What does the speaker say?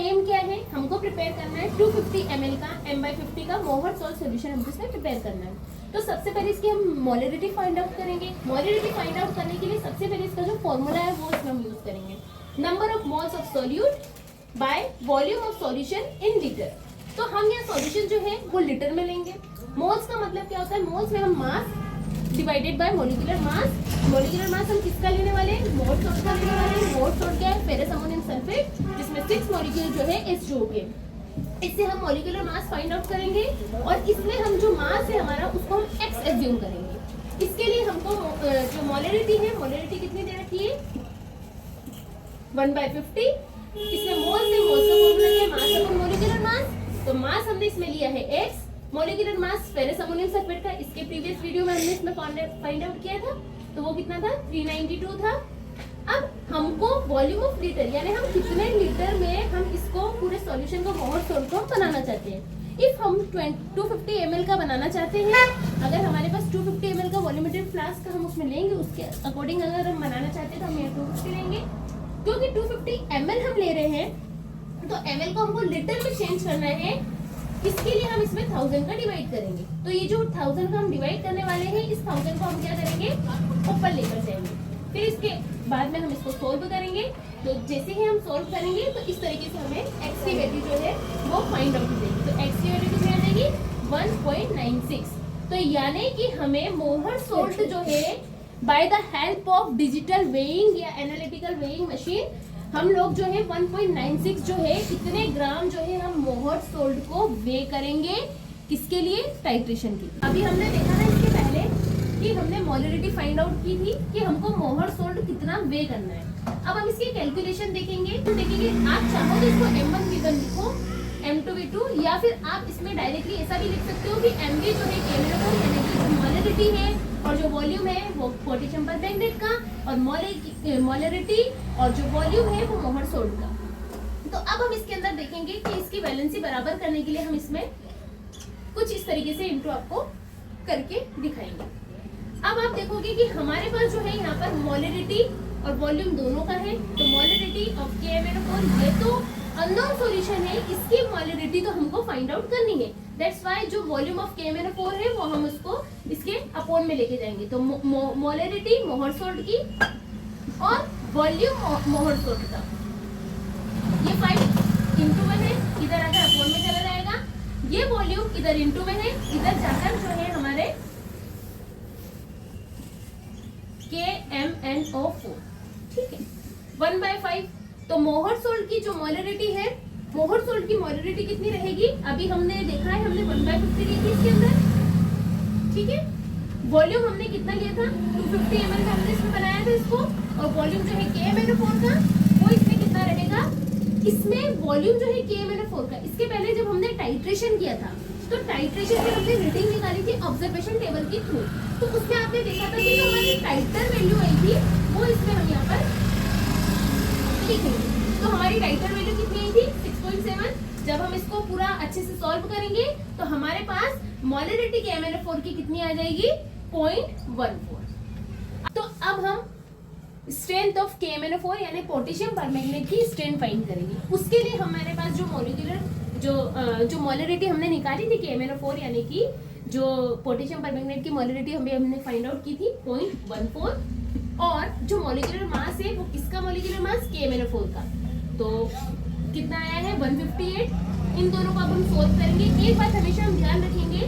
M क्या है, हमको प्रिपेयर करना है 250 ml का M/50 का मोहर सॉल्ट सोल्यूशन हमको इसमें प्रिपेयर करना है। तो सबसे पहले इसकी हम मोलरिटी फाइंड आउट करेंगे। मोलरिटी फाइंड आउट करने के लिए सबसे पहले इसका जो फॉर्मूला है वो इसमें हम यूज करेंगे, number of moles of solute by volume of solution in litre. तो हम यहाँ सॉल्यूशन जो है वो लीटर में लेंगे। मोल्स का मतलब क्या होता है, मोल्स में हम mass divided by molecular mass. Molecular mass हम किसका लेने वाले हैं, मोर सॉल्ट का लेने वाले हैं। मोर सॉल्ट क्या है, फेरस अमोनियम सल्फेट, जिसमें 6 मॉलिक्यूल जो है H2O के। इससे हम मोलिकुलर मास फाइंड आउट करेंगे और इसमें हम जो मास है हमारा उसको हम x एज्यूम करेंगे। इसके लिए हमको जो मोलरिटी है, मोलरिटी कितनी दे रखी है 1/50। इसमें मोल्स है, मोल्स का फॉर्मूला क्या है, मास अपॉन मोलिकुलर मास। तो मास हमने इसमें लिया है x, molecular mass ferrous ammonium sulphate का इसके प्रीवियस वीडियो में हमने इसमें फाइंड आउट किया था, तो वो कितना था 392 था। अब हमको वॉल्यूम ऑफ लीटर यानी हम कितने लीटर में हम इसको पूरे सॉल्यूशन को मोहर सॉल्ट को बनाना चाहते हैं। इफ हम 250 ml का बनाना चाहते हैं, अगर हमारे पास 250 ml का वॉल्यूमेट्रिक फ्लास्क का हम उसमें लेंगे, उसके अकॉर्डिंग अगर हम बनाना चाहते हैं तो हम यहाँ 250 लेंगे। क्योंकि 250 ml हम ले रहे हैं तो ml को हमको लीटर में चेंज करना है, इसके लिए हम इसमें 1000 का डिवाइड करेंगे। तो ये जो 1000 का हम डिवाइड करने वाले हैं, इस 1000 को हम क्या करेंगे ऊपर लेकर जाएंगे। फिर इसके बाद में हम इसको सोल्व करेंगे। तो जैसे ही हम सोल्व करेंगे तो इस तरीके से हमें x की वैल्यू जो है वो फाइंड आउट हो जाएगी। तो x की वैल्यू कितनी आ जाएगी 1.96। तो यानी कि हमें मोहर सोल्ट जो है by the help of digital weighing या एनालिटिकल वेइंग मशीन हम लोग जो है 1.96 जो है इतने ग्राम जो है हम मोहर सोल्ट को वे करेंगे। किसके लिए, टाइट्रेशन के लिए। अभी हमने देखा ना इसके पहले कि हमने मोलरिटी फाइंड आउट की थी कि हमको मोहर सोल्ट कितना वे करना है। अब हम इसकी कैलकुलेशन देखेंगे। तो देखेंगे आप चाहो तो इसको M1V1 लिखो, M2V2, या फिर आप इसमें डायरेक्टली ऐसा भी लिख सकते हो कि MV जो है केमिकल यानी कि जो मोलरिटी है और जो वॉल्यूम है वो पोटेशियम परमैंगनेट का, और मोलरिटी और जो वॉल्यूम है वो मोहर सोल्ट का। तो अब हम इसके अंदर देखेंगे कि इसकी वैलेंसी बराबर करने के लिए हम इसमें कुछ इस तरीके से इंटू आपको करके दिखाएंगे। अब आप देखोगे कि हमारे पास जो है यहाँ पर मोलरिटी और वॉल्यूम दोनों का है। तो मोलरिटी ऑफ KMnO4 ये तो अननोन सॉल्यूशन है, इसकी मोलरिटी तो हमको फाइंड आउट करनी है। दैट्स व्हाई जो वॉल्यूम ऑफ KMnO4 है वो हम उसको इसके अपॉन में लेके जाएंगे। तो मोलरिटी मोहर सोल्ट की और वॉल्यूम मोहर सोल्ट का, ये 5 इंटू में है, इधर आकर अपॉन में चला जाएगा। ये वॉल्यूम इधर इंटू में है, इधर जाकर जो है हमारे KMnO4, ठीक है 1/5। तो मोहर सोल्ट की जो मोलरिटी है, मोहर सोल्ट की मोलरिटी कितनी रहेगी, अभी हमने देखा है हमने 1/50 ली थी इसके अंदर, ठीक है। वॉल्यूम हमने कितना लिया था 250 ml का हमने इसमें बनाया था इसको, और वॉल्यूम जो है KMnO4 का वो इसमें कितना रहेगा, इसमें वॉल्यूम जो है KMnO4 का, इसके पहले जब हमने टाइट्रेशन किया था तो टाइट्रेशन में हमने रीडिंग निकाली थी ऑब्जर्वेशन टेबल के थ्रू। तो उसमें आपने देखा था कि जो हमारी टाइटर वैल्यू आई थी वो इसमें हम यहाँ पर लिखेंगे। तो हमारी टाइटर वैल्यू कितनी आई थी 6.7। जब हम इसको पूरा अच्छे से सॉल्व करेंगे तो हमारे पास मोलरिटी KMnO4 की कितनी आ जाएगी 0.14। तो अब हम स्ट्रेंथ ऑफ KMnO4 यानी पोटेशियम परमैंगनेट की स्ट्रेंथ फाइंड करेंगे। उसके लिए हमारे पास जो मोलिकुलर जो मोलरिटी हमने निकाली थी KMnO4 यानी कि जो पोटेशियम परमैंगनेट की मोलरिटी हमने फाइंड आउट की थी 0.14, और जो मोलिकुलर मास है वो किसका मोलिकुलर मास KMnO4 का, तो कितना आया है 158। इन दोनों को अब हम सोल्व करेंगे। एक बात हमेशा हम ध्यान रखेंगे